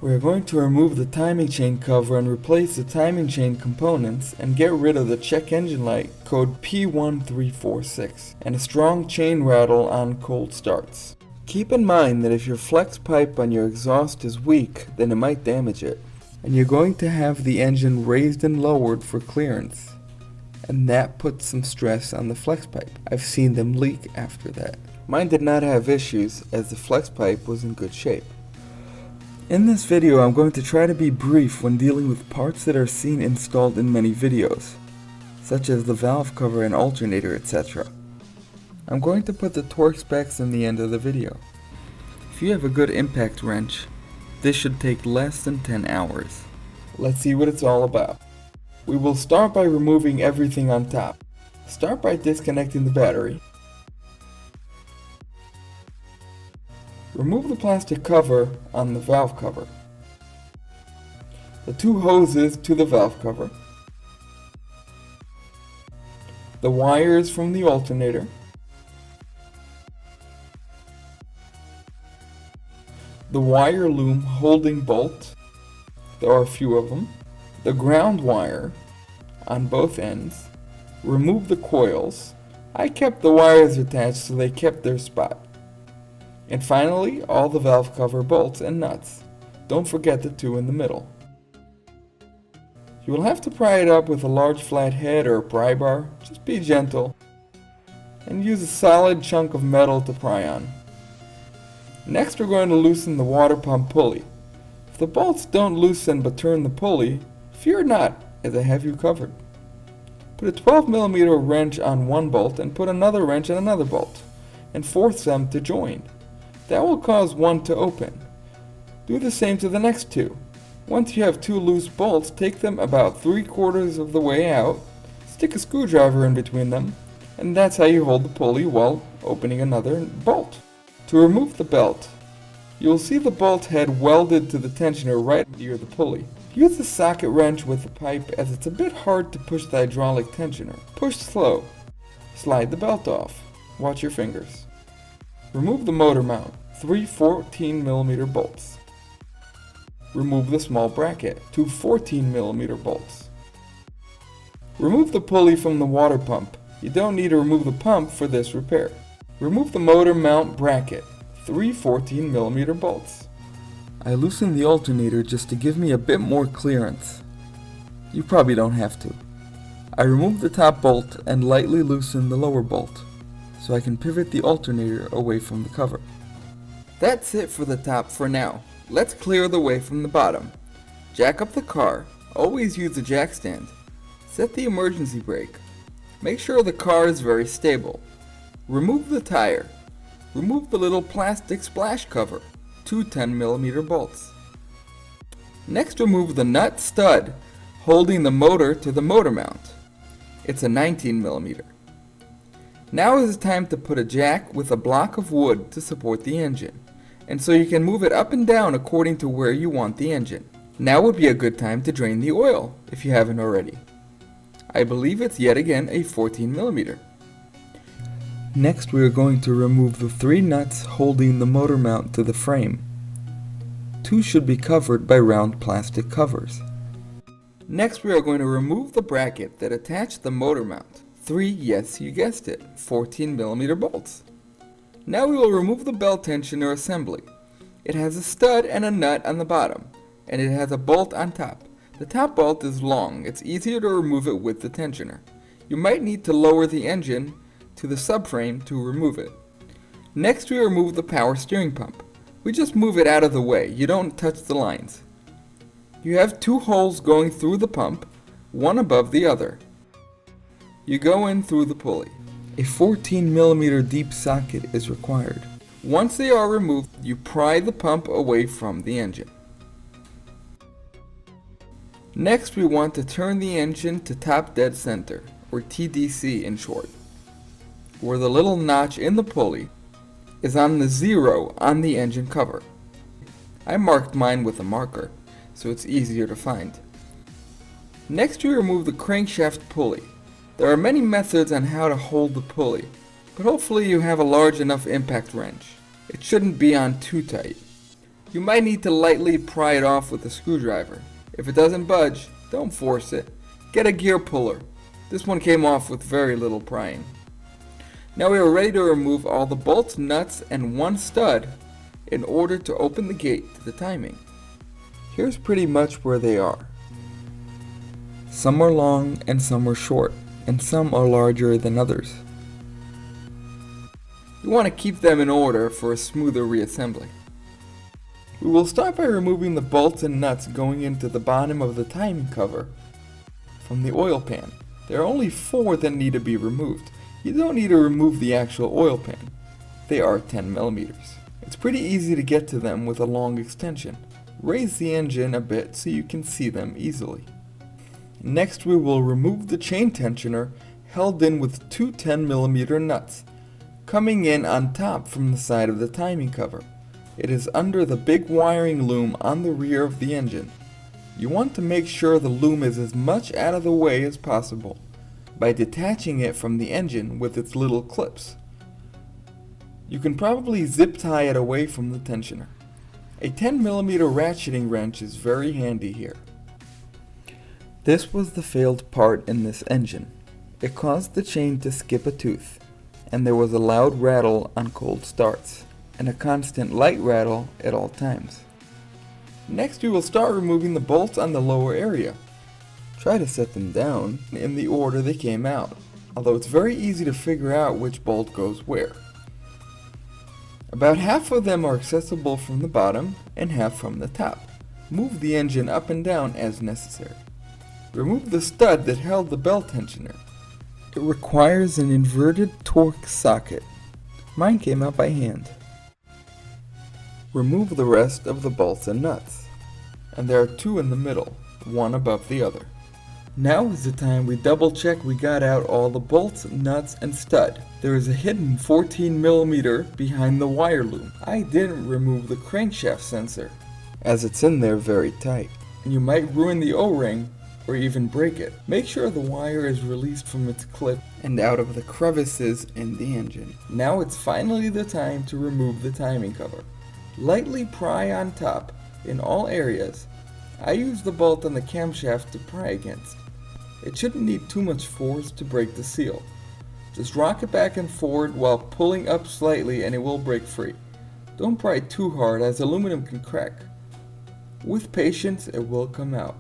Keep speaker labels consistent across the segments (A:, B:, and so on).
A: We are going to remove the timing chain cover and replace the timing chain components and get rid of the check engine light code P1346 and a strong chain rattle on cold starts. Keep in mind that if your flex pipe on your exhaust is weak, then it might damage it. And you're going to have the engine raised and lowered for clearance. And that puts some stress on the flex pipe. I've seen them leak after that. Mine did not have issues as the flex pipe was in good shape. In this video I'm going to try to be brief when dealing with parts that are seen installed in many videos, such as the valve cover and alternator, etc. I'm going to put the torque specs in the end of the video. If you have a good impact wrench, this should take less than 10 hours. Let's see what it's all about. We will start by removing everything on top. Start by disconnecting the battery. Remove the plastic cover on the valve cover. The two hoses to the valve cover. The wires from the alternator. The wire loom holding bolt. There are a few of them. The ground wire on both ends. Remove the coils. I kept the wires attached so they kept their spot. And finally, all the valve cover bolts and nuts. Don't forget the two in the middle. You will have to pry it up with a large flat head or a pry bar. Just be gentle. And use a solid chunk of metal to pry on. Next we're going to loosen the water pump pulley. If the bolts don't loosen but turn the pulley, fear not, as I have you covered. Put a 12mm wrench on one bolt and put another wrench on another bolt, and force them to join. That will cause one to open. Do the same to the next two. Once you have two loose bolts, take them about 3/4 of the way out, stick a screwdriver in between them, and that's how you hold the pulley while opening another bolt. To remove the belt, you will see the bolt head welded to the tensioner right near the pulley. Use the socket wrench with the pipe as it's a bit hard to push the hydraulic tensioner. Push slow. Slide the belt off. Watch your fingers. Remove the motor mount, 3 14mm bolts. Remove the small bracket, 2 14mm bolts. Remove the pulley from the water pump. You don't need to remove the pump for this repair. Remove the motor mount bracket, 3 14mm bolts. I loosened the alternator just to give me a bit more clearance. You probably don't have to. I removed the top bolt and lightly loosened the lower bolt, so I can pivot the alternator away from the cover. That's it for the top for now. Let's clear the way from the bottom. Jack up the car. Always use a jack stand. Set the emergency brake. Make sure the car is very stable. Remove the tire. Remove the little plastic splash cover, 2 10mm bolts. Next remove the nut stud holding the motor to the motor mount. It's a 19mm. Now is the time to put a jack with a block of wood to support the engine, and so you can move it up and down according to where you want the engine. Now would be a good time to drain the oil, if you haven't already. I believe it's yet again a 14mm. Next we are going to remove the 3 nuts holding the motor mount to the frame. 2 should be covered by round plastic covers. Next we are going to remove the bracket that attached the motor mount. 3, yes you guessed it, 14mm bolts. Now we will remove the belt tensioner assembly. It has a stud and a nut on the bottom, and it has a bolt on top. The top bolt is long, it's easier to remove it with the tensioner. You might need to lower the engine to the subframe to remove it. Next we remove the power steering pump. We just move it out of the way, you don't touch the lines. You have 2 holes going through the pump, one above the other. You go in through the pulley. A 14mm deep socket is required. Once they are removed, you pry the pump away from the engine. Next we want to turn the engine to top dead center, or TDC in short, where the little notch in the pulley is on the 0 on the engine cover. I marked mine with a marker, so it's easier to find. Next we remove the crankshaft pulley. There are many methods on how to hold the pulley, but hopefully you have a large enough impact wrench. It shouldn't be on too tight. You might need to lightly pry it off with a screwdriver. If it doesn't budge, don't force it. Get a gear puller. This one came off with very little prying. Now we are ready to remove all the bolts, nuts, and one stud in order to open the gate to the timing. Here's pretty much where they are. Some are long and some are short, and some are larger than others. You want to keep them in order for a smoother reassembly. We will start by removing the bolts and nuts going into the bottom of the timing cover from the oil pan. There are only 4 that need to be removed. You don't need to remove the actual oil pan. They are 10 millimeters. It's pretty easy to get to them with a long extension. Raise the engine a bit so you can see them easily. Next we will remove the chain tensioner held in with 2 10mm nuts, coming in on top from the side of the timing cover. It is under the big wiring loom on the rear of the engine. You want to make sure the loom is as much out of the way as possible by detaching it from the engine with its little clips. You can probably zip tie it away from the tensioner. A 10mm ratcheting wrench is very handy here. This was the failed part in this engine. It caused the chain to skip a tooth, and there was a loud rattle on cold starts, and a constant light rattle at all times. Next we will start removing the bolts on the lower area. Try to set them down in the order they came out, although it's very easy to figure out which bolt goes where. About half of them are accessible from the bottom and half from the top. Move the engine up and down as necessary. Remove the stud that held the belt tensioner. It requires an inverted torque socket. Mine came out by hand. Remove the rest of the bolts and nuts. And there are 2 in the middle, one above the other. Now is the time we double check we got out all the bolts, nuts, and stud. There is a hidden 14mm behind the wire loom. I didn't remove the crankshaft sensor, as it's in there very tight. And you might ruin the O-ring or even break it. Make sure the wire is released from its clip and out of the crevices in the engine. Now it's finally the time to remove the timing cover. Lightly pry on top in all areas. I use the bolt on the camshaft to pry against. It shouldn't need too much force to break the seal. Just rock it back and forward while pulling up slightly and it will break free. Don't pry too hard as aluminum can crack. With patience it will come out.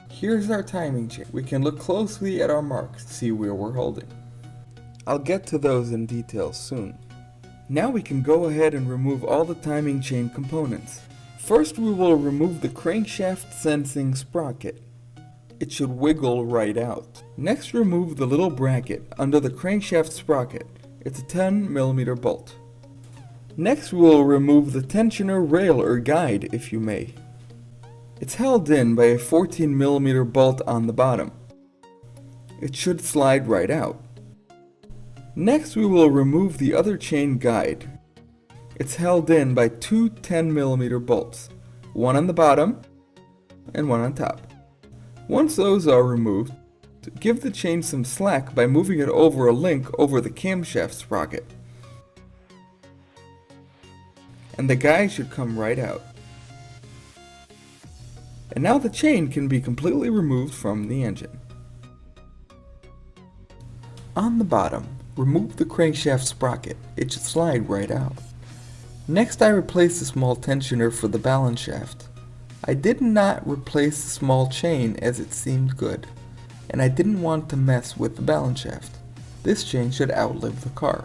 A: Here's our timing chain. We can look closely at our marks to see where we're holding. I'll get to those in detail soon. Now we can go ahead and remove all the timing chain components. First we will remove the crankshaft sensing sprocket. It should wiggle right out. Next remove the little bracket under the crankshaft sprocket. It's a 10mm bolt. Next we will remove the tensioner rail or guide if you may. It's held in by a 14mm bolt on the bottom. It should slide right out. Next we will remove the other chain guide. It's held in by 2 10mm bolts, one on the bottom and one on top. Once those are removed, give the chain some slack by moving it over a link over the camshaft sprocket. And the guide should come right out. And now the chain can be completely removed from the engine. On the bottom, remove the crankshaft sprocket. It should slide right out. Next I replaced the small tensioner for the balance shaft. I did not replace the small chain as it seemed good, and I didn't want to mess with the balance shaft. This chain should outlive the car.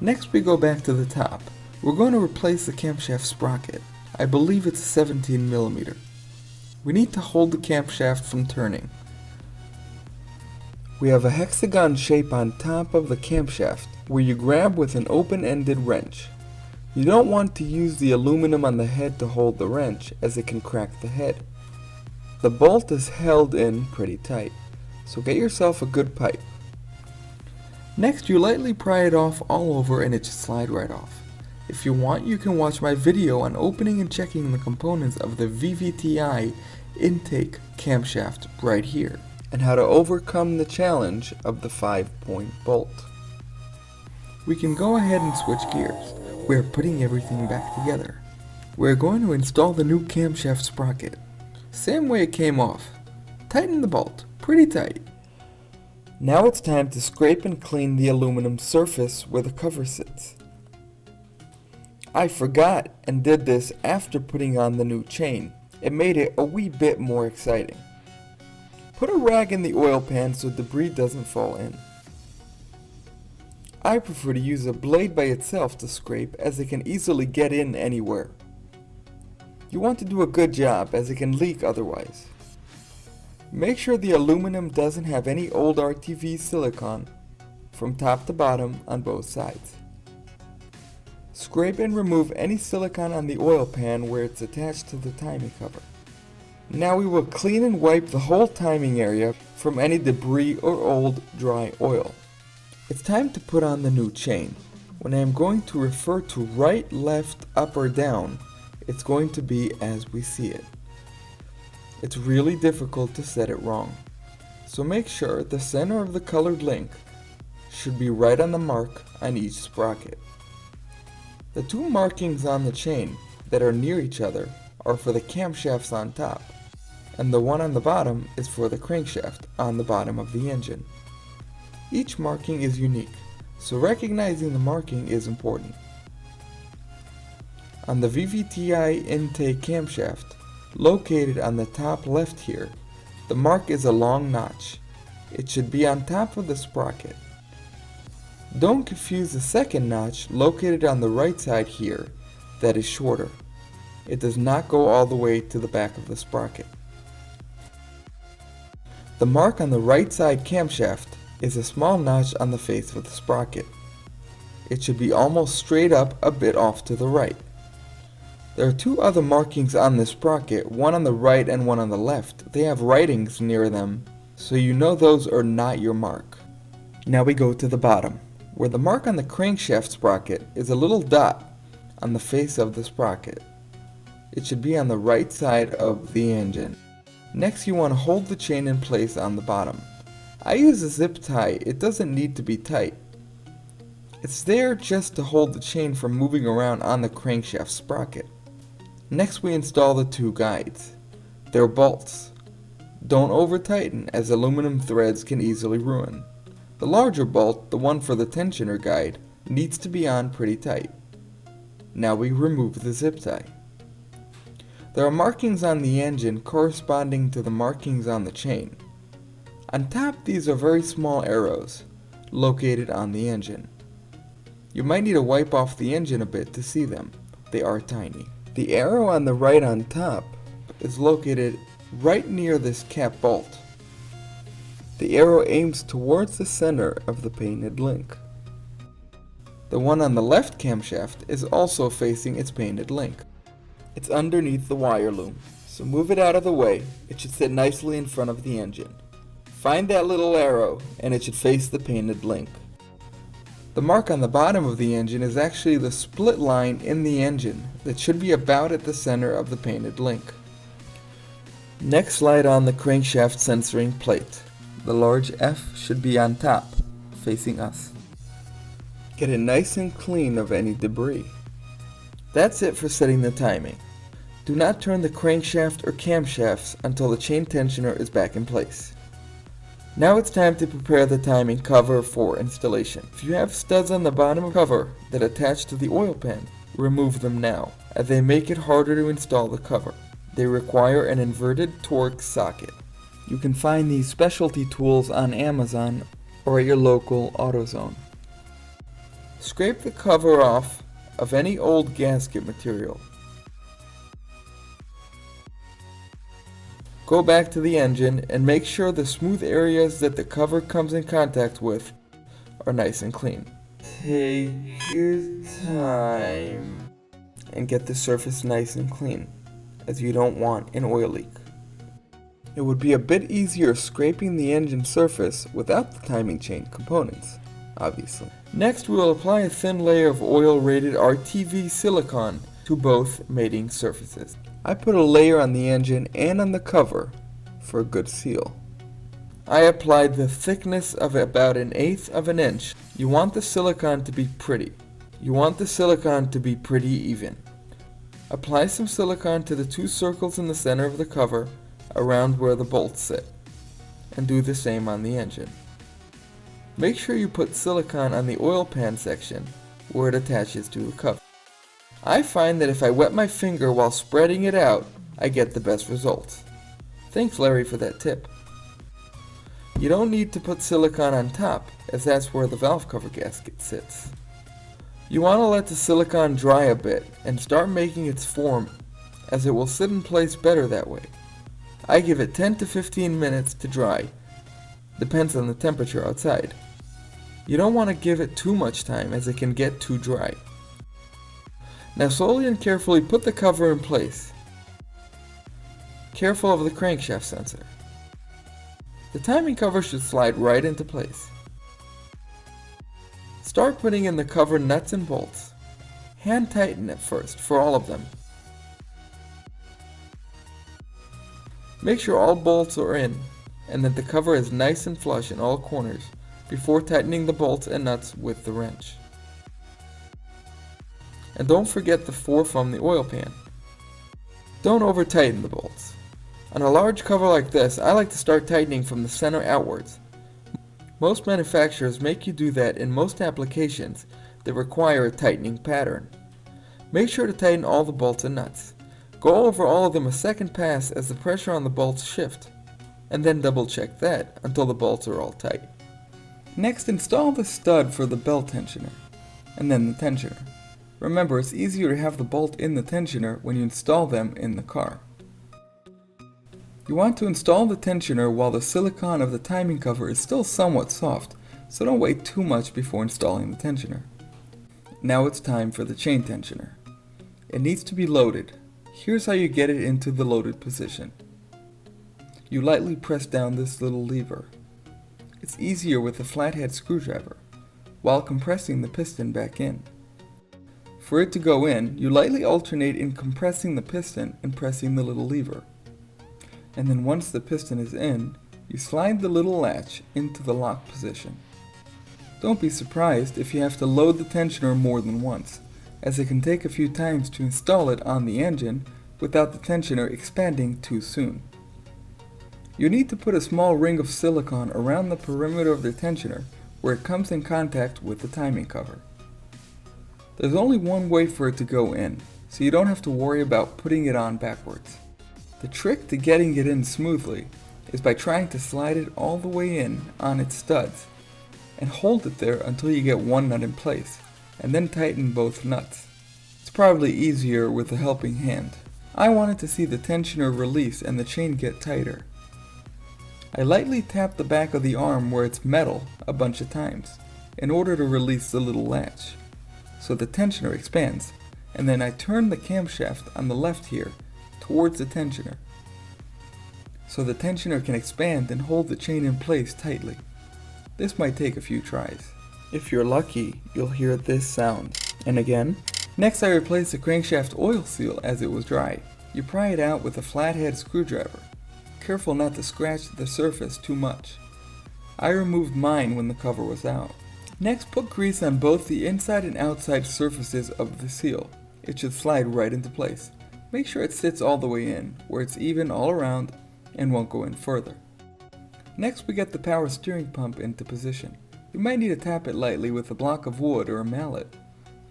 A: Next we go back to the top. We're going to replace the camshaft sprocket. I believe it's 17mm. We need to hold the camshaft from turning. We have a hexagon shape on top of the camshaft where you grab with an open-ended wrench. You don't want to use the aluminum on the head to hold the wrench as it can crack the head. The bolt is held in pretty tight, so get yourself a good pipe. Next you lightly pry it off all over and it should slide right off. If you want, you can watch my video on opening and checking the components of the VVTi intake camshaft right here, and how to overcome the challenge of the 5-point bolt. We can go ahead and switch gears. We're putting everything back together. We're going to install the new camshaft sprocket. Same way it came off. Tighten the bolt, pretty tight. Now it's time to scrape and clean the aluminum surface where the cover sits. I forgot and did this after putting on the new chain. It made it a wee bit more exciting. Put a rag in the oil pan so debris doesn't fall in. I prefer to use a blade by itself to scrape as it can easily get in anywhere. You want to do a good job as it can leak otherwise. Make sure the aluminum doesn't have any old RTV silicone from top to bottom on both sides. Scrape and remove any silicone on the oil pan where it's attached to the timing cover. Now we will clean and wipe the whole timing area from any debris or old dry oil. It's time to put on the new chain. When I am going to refer to right, left, up or down, it's going to be as we see it. It's really difficult to set it wrong. So make sure the center of the colored link should be right on the mark on each sprocket. The two markings on the chain that are near each other are for the camshafts on top, and the one on the bottom is for the crankshaft on the bottom of the engine. Each marking is unique, so recognizing the marking is important. On the VVTi intake camshaft, located on the top left here, the mark is a long notch. It should be on top of the sprocket. Don't confuse the second notch located on the right side here that is shorter. It does not go all the way to the back of the sprocket. The mark on the right side camshaft is a small notch on the face of the sprocket. It should be almost straight up a bit off to the right. There are two other markings on this sprocket, one on the right and one on the left. They have writings near them, so you know those are not your mark. Now we go to the bottom, where the mark on the crankshaft sprocket is a little dot on the face of the sprocket. It should be on the right side of the engine. Next you want to hold the chain in place on the bottom. I use a zip tie, it doesn't need to be tight. It's there just to hold the chain from moving around on the crankshaft sprocket. Next we install the two guides. They're bolts. Don't over tighten as aluminum threads can easily ruin. The larger bolt, the one for the tensioner guide, needs to be on pretty tight. Now we remove the zip tie. There are markings on the engine corresponding to the markings on the chain. On top these are very small arrows, located on the engine. You might need to wipe off the engine a bit to see them. They are tiny. The arrow on the right on top is located right near this cap bolt. The arrow aims towards the center of the painted link. The one on the left camshaft is also facing its painted link. It's underneath the wire loom, so move it out of the way. It should sit nicely in front of the engine. Find that little arrow and it should face the painted link. The mark on the bottom of the engine is actually the split line in the engine that should be about at the center of the painted link. Next slide on the crankshaft censoring plate. The large F should be on top, facing us. Get it nice and clean of any debris. That's it for setting the timing. Do not turn the crankshaft or camshafts until the chain tensioner is back in place. Now it's time to prepare the timing cover for installation. If you have studs on the bottom of the cover that attach to the oil pan, remove them now, as they make it harder to install the cover. They require an inverted Torx socket. You can find these specialty tools on Amazon or at your local AutoZone. Scrape the cover off of any old gasket material. Go back to the engine and make sure the smooth areas that the cover comes in contact with are nice and clean. Take your time and get the surface nice and clean, as you don't want an oil leak. It would be a bit easier scraping the engine surface without the timing chain components, obviously. Next we will apply a thin layer of oil-rated RTV silicone to both mating surfaces. I put a layer on the engine and on the cover for a good seal. I applied the thickness of about 1/8 of an inch You want the silicone to be pretty. You want the silicone to be pretty even. Apply some silicone to the 2 circles in the center of the cover around where the bolts sit, and do the same on the engine. Make sure you put silicone on the oil pan section where it attaches to the cover. I find that if I wet my finger while spreading it out, I get the best results. Thanks Larry for that tip. You don't need to put silicone on top, as that's where the valve cover gasket sits. You want to let the silicone dry a bit and start making its form, as it will sit in place better that way. I give it 10 to 15 minutes to dry, depends on the temperature outside. You don't want to give it too much time as it can get too dry. Now slowly and carefully put the cover in place. Careful of the crankshaft sensor. The timing cover should slide right into place. Start putting in the cover nuts and bolts. Hand tighten at first for all of them. Make sure all bolts are in and that the cover is nice and flush in all corners before tightening the bolts and nuts with the wrench. And don't forget the 4 from the oil pan. Don't over tighten the bolts. On a large cover like this, I like to start tightening from the center outwards. Most manufacturers make you do that in most applications that require a tightening pattern. Make sure to tighten all the bolts and nuts. Go over all of them a second pass as the pressure on the bolts shift, and then double check that until the bolts are all tight. Next, install the stud for the belt tensioner, and then the tensioner. Remember, it's easier to have the bolt in the tensioner when you install them in the car. You want to install the tensioner while the silicone of the timing cover is still somewhat soft, so don't wait too much before installing the tensioner. Now it's time for the chain tensioner. It needs to be loaded. Here's how you get it into the loaded position. You lightly press down this little lever. It's easier with a flathead screwdriver, while compressing the piston back in. For it to go in, you lightly alternate in compressing the piston and pressing the little lever. And then once the piston is in, you slide the little latch into the lock position. Don't be surprised if you have to load the tensioner more than once, as it can take a few times to install it on the engine without the tensioner expanding too soon. You need to put a small ring of silicone around the perimeter of the tensioner where it comes in contact with the timing cover. There's only one way for it to go in, so you don't have to worry about putting it on backwards. The trick to getting it in smoothly is by trying to slide it all the way in on its studs and hold it there until you get one nut in place, and then tighten both nuts. It's probably easier with a helping hand. I wanted to see the tensioner release and the chain get tighter. I lightly tap the back of the arm where it's metal a bunch of times in order to release the little latch, so the tensioner expands, and then I turn the camshaft on the left here towards the tensioner, so the tensioner can expand and hold the chain in place tightly. This might take a few tries. If you're lucky, you'll hear this sound. And again. Next, I replaced the crankshaft oil seal as it was dry. You pry it out with a flathead screwdriver. Careful not to scratch the surface too much. I removed mine when the cover was out. Next, put grease on both the inside and outside surfaces of the seal. It should slide right into place. Make sure it sits all the way in, where it's even all around and won't go in further. Next, we get the power steering pump into position. You might need to tap it lightly with a block of wood or a mallet,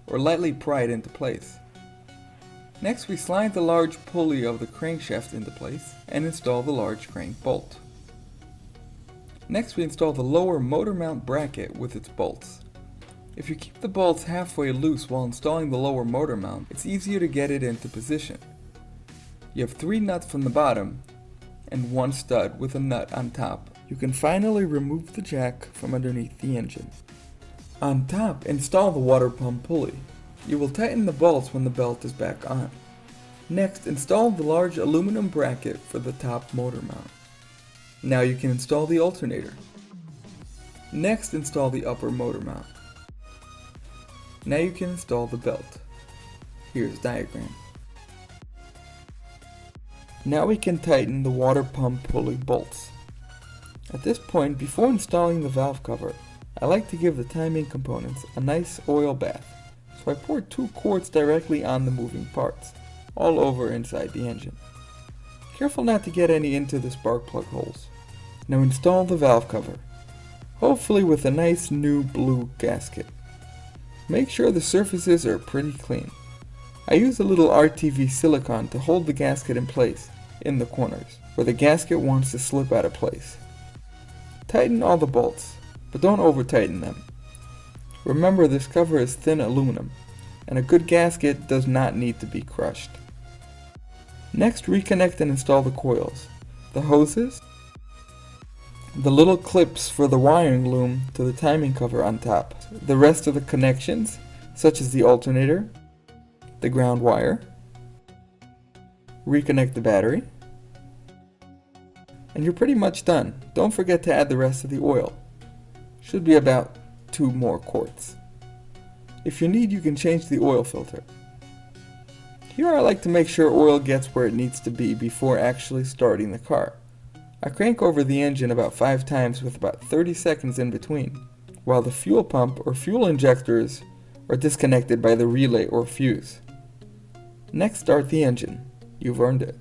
A: or lightly pry it into place. Next, we slide the large pulley of the crankshaft into place and install the large crank bolt. Next, we install the lower motor mount bracket with its bolts. If you keep the bolts halfway loose while installing the lower motor mount, it's easier to get it into position. You have 3 nuts from the bottom and 1 stud with a nut on top. You can finally remove the jack from underneath the engine. On top, install the water pump pulley. You will tighten the bolts when the belt is back on. Next, install the large aluminum bracket for the top motor mount. Now you can install the alternator. Next, install the upper motor mount. Now you can install the belt. Here's diagram. Now we can tighten the water pump pulley bolts. At this point, before installing the valve cover, I like to give the timing components a nice oil bath, so I poured 2 quarts directly on the moving parts, all over inside the engine. Careful not to get any into the spark plug holes. Now install the valve cover, hopefully with a nice new blue gasket. Make sure the surfaces are pretty clean. I use a little RTV silicone to hold the gasket in place in the corners, where the gasket wants to slip out of place. Tighten all the bolts, but don't over tighten them. Remember, this cover is thin aluminum, and a good gasket does not need to be crushed. Next, reconnect and install the coils, the hoses, the little clips for the wiring loom to the timing cover on top, the rest of the connections, such as the alternator, the ground wire, reconnect the battery, and you're pretty much done. Don't forget to add the rest of the oil. Should be about 2 more quarts. If you need, you can change the oil filter. Here I like to make sure oil gets where it needs to be before actually starting the car. I crank over the engine about 5 times with about 30 seconds in between, while the fuel pump or fuel injectors are disconnected by the relay or fuse. Next, start the engine. You've earned it.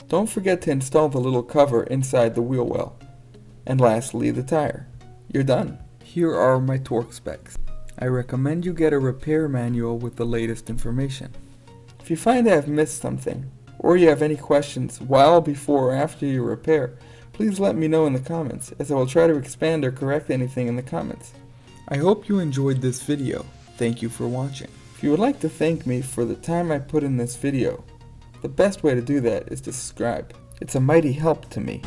A: Don't forget to install the little cover inside the wheel well. And lastly, the tire. You're done. Here are my torque specs. I recommend you get a repair manual with the latest information. If you find I have missed something, or you have any questions while, before, or after your repair, please let me know in the comments, as I will try to expand or correct anything in the comments. I hope you enjoyed this video. Thank you for watching. If you would like to thank me for the time I put in this video, the best way to do that is to subscribe. It's a mighty help to me.